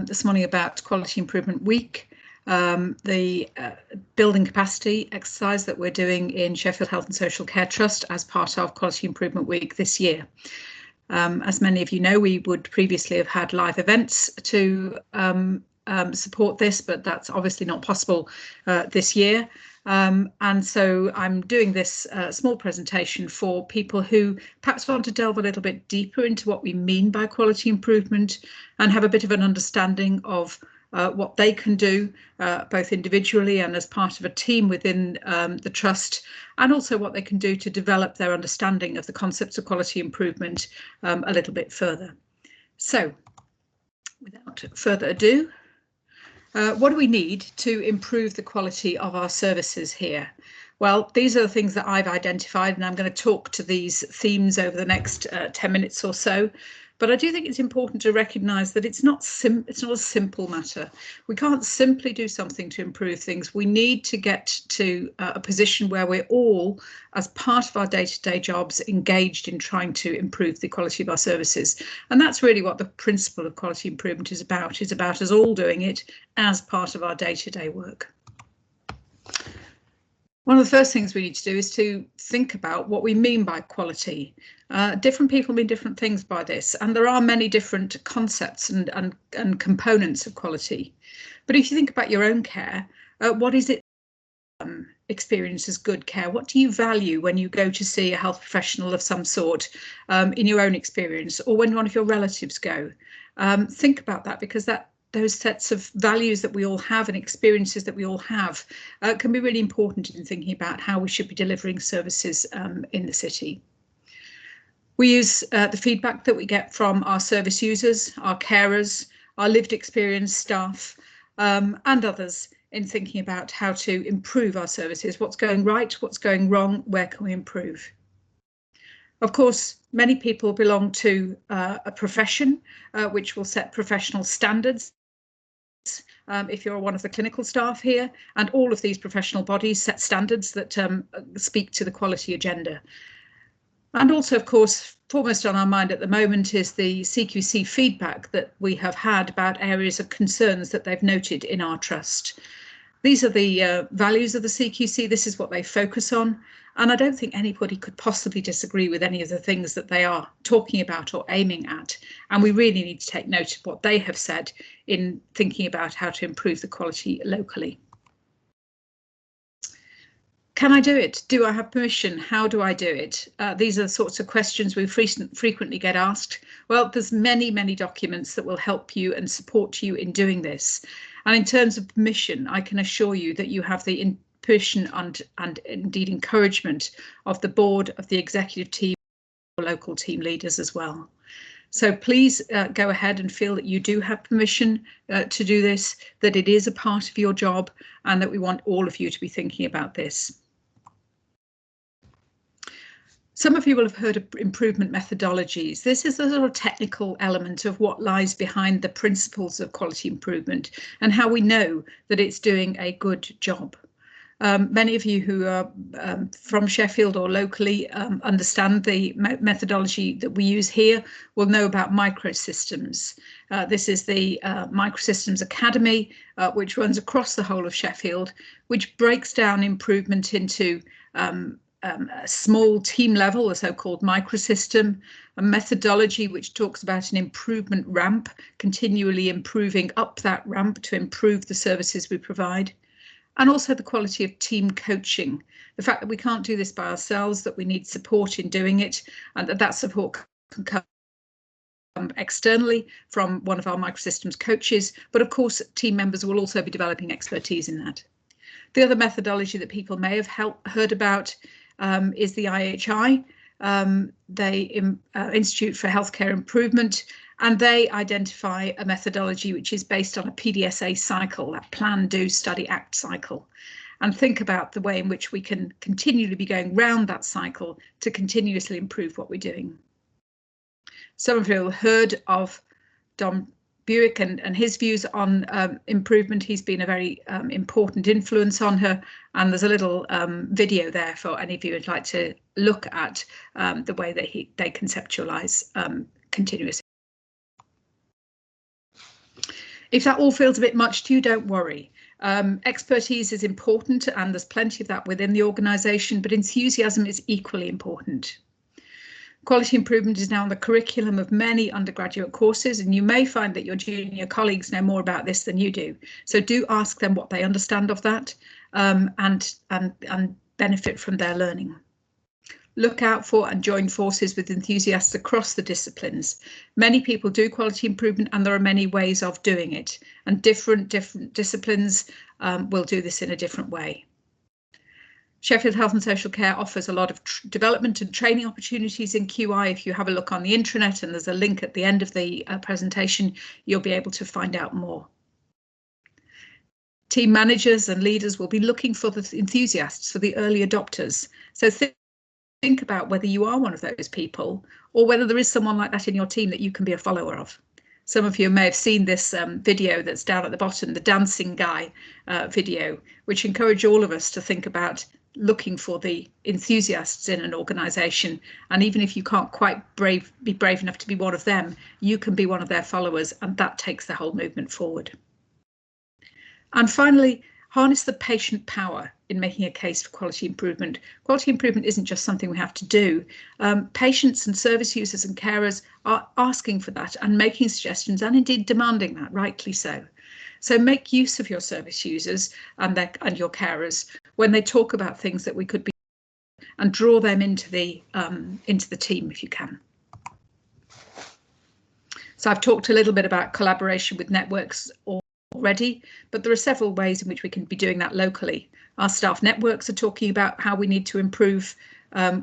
this morning about Quality Improvement Week, the building capacity exercise that we're doing in Sheffield Health and Social Care Trust as part of Quality Improvement Week this year. As many of you know, we would previously have had live events to support this, but that's obviously not possible this year. And so I'm doing this small presentation for people who perhaps want to delve a little bit deeper into what we mean by quality improvement and have a bit of an understanding of what they can do, both individually and as part of a team within the trust, and also what they can do to develop their understanding of the concepts of quality improvement a little bit further. So, without further ado, what do we need to improve the quality of our services here? Well, these are the things that I've identified, and I'm going to talk to these themes over the next 10 minutes or so. But I do think it's important to recognise that it's not a simple matter. We can't simply do something to improve things. We need to get to a position where we're all, as part of our day-to-day jobs, engaged in trying to improve the quality of our services. And that's really what the principle of quality improvement is about us all doing it as part of our day-to-day work. One of the first things we need to do is to think about what we mean by quality. Different people mean different things by this, and there are many different concepts and components of quality. But if you think about your own care, what is it experience as good care? What do you value when you go to see a health professional of some sort in your own experience, or when one of your relatives go? Think about that, because those sets of values that we all have and experiences that we all have can be really important in thinking about how we should be delivering services in the city. We use the feedback that we get from our service users, our carers, our lived experience staff, and others in thinking about how to improve our services. What's going right, what's going wrong, where can we improve? Of course, many people belong to a profession which will set professional standards. If you're one of the clinical staff here, and all of these professional bodies set standards that speak to the quality agenda. And also, of course, foremost on our mind at the moment is the CQC feedback that we have had about areas of concerns that they've noted in our trust. These are the values of the CQC. This is what they focus on. And I don't think anybody could possibly disagree with any of the things that they are talking about or aiming at. And we really need to take note of what they have said in thinking about how to improve the quality locally. Can I do it? Do I have permission? How do I do it? These are the sorts of questions we frequently get asked. Well, there's many documents that will help you and support you in doing this. And in terms of permission, I can assure you that you have the permission and indeed encouragement of the board, of the executive team, or local team leaders as well. So please go ahead and feel that you do have permission to do this, that it is a part of your job, and that we want all of you to be thinking about this. Some of you will have heard of improvement methodologies. This is a sort of technical element of what lies behind the principles of quality improvement and how we know that it's doing a good job. Many of you who are from Sheffield or locally understand the methodology that we use here will know about microsystems. This is the Microsystems Academy, which runs across the whole of Sheffield, which breaks down improvement into a small team level, a so-called microsystem, a methodology which talks about an improvement ramp, continually improving up that ramp to improve the services we provide, and also the quality of team coaching, the fact that we can't do this by ourselves, that we need support in doing it, and that support can come externally from one of our microsystems coaches, but of course team members will also be developing expertise in that. The other methodology that people may have heard about is the IHI, Institute for Healthcare Improvement, and they identify a methodology which is based on a PDSA cycle, that plan, do, study, act cycle, and think about the way in which we can continually be going round that cycle to continuously improve what we're doing. Some of you have heard of Dom Buick and his views on improvement. He's been a very important influence on her, and there's a little video there for any of you who'd like to look at the way that they conceptualise continuous. If that all feels a bit much to you, don't worry. Expertise is important, and there's plenty of that within the organisation, but enthusiasm is equally important. Quality improvement is now on the curriculum of many undergraduate courses, and you may find that your junior colleagues know more about this than you do. So do ask them what they understand of that, and benefit from their learning. Look out for and join forces with enthusiasts across the disciplines. Many people do quality improvement, and there are many ways of doing it, and different disciplines will do this in a different way. Sheffield Health and Social Care offers a lot of development and training opportunities in QI. If you have a look on the intranet, and there's a link at the end of the presentation, you'll be able to find out more. Team managers and leaders will be looking for the enthusiasts, for the early adopters. So think about whether you are one of those people, or whether there is someone like that in your team that you can be a follower of. Some of you may have seen this video that's down at the bottom, the dancing guy video, which encourage all of us to think about looking for the enthusiasts in an organisation. And even if you can't quite be brave enough to be one of them, you can be one of their followers, and that takes the whole movement forward. And finally, harness the patient power in making a case for quality improvement. Quality improvement isn't just something we have to do. Patients and service users and carers are asking for that and making suggestions, and indeed demanding that, rightly so. So make use of your service users and your carers when they talk about things that we could be, and draw them into the team if you can. So I've talked a little bit about collaboration with networks already, but there are several ways in which we can be doing that locally. Our staff networks are talking about how we need to improve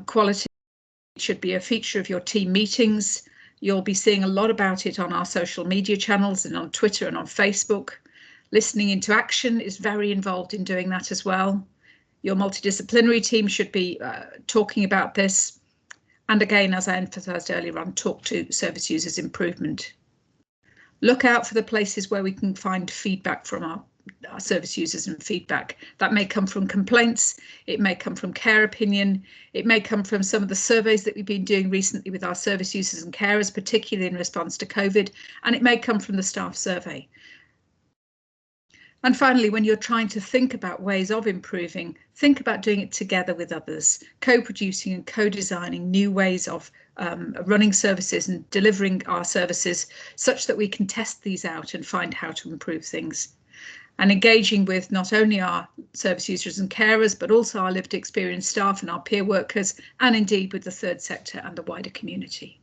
quality. It should be a feature of your team meetings. You'll be seeing a lot about it on our social media channels and on Twitter and on Facebook. Listening into action is very involved in doing that as well. Your multidisciplinary team should be talking about this. And again, as I emphasised earlier on, talk to service users improvement. Look out for the places where we can find feedback from our service users and feedback. That may come from complaints, it may come from care opinion, it may come from some of the surveys that we've been doing recently with our service users and carers, particularly in response to COVID, and it may come from the staff survey. And finally, when you're trying to think about ways of improving, think about doing it together with others, co-producing and co-designing new ways of running services and delivering our services such that we can test these out and find how to improve things. And engaging with not only our service users and carers, but also our lived experience staff and our peer workers, and indeed with the third sector and the wider community.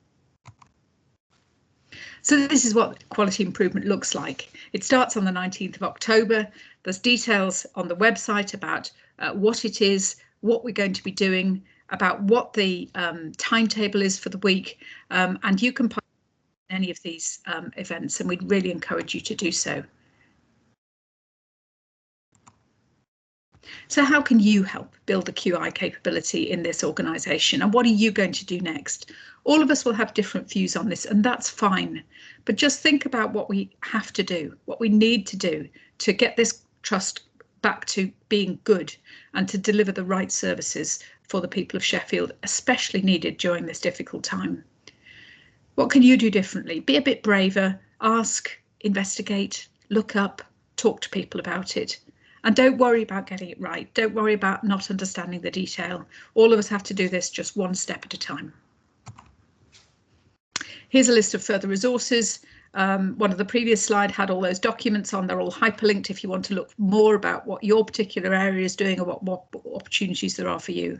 So this is what quality improvement looks like. It starts on the 19th of October. There's details on the website about what it is, what we're going to be doing, about what the timetable is for the week, and you can participate in any of these events, and we'd really encourage you to do so. So how can you help build the QI capability in this organisation, and what are you going to do next? All of us will have different views on this, and that's fine. But just think about what we have to do, what we need to do to get this trust back to being good and to deliver the right services for the people of Sheffield, especially needed during this difficult time. What can you do differently? Be a bit braver, ask, investigate, look up, talk to people about it. And don't worry about getting it right. Don't worry about not understanding the detail. All of us have to do this just one step at a time. Here's a list of further resources. One of the previous slides had all those documents on. They're all hyperlinked if you want to look more about what your particular area is doing or what opportunities there are for you.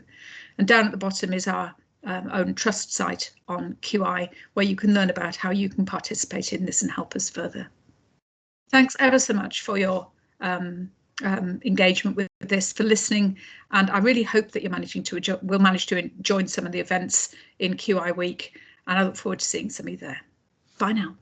And down at the bottom is our own trust site on QI, where you can learn about how you can participate in this and help us further. Thanks ever so much for your engagement with this, for listening, and I really hope that you're will manage to join some of the events in QI week, and I look forward to seeing some of you there. Bye now.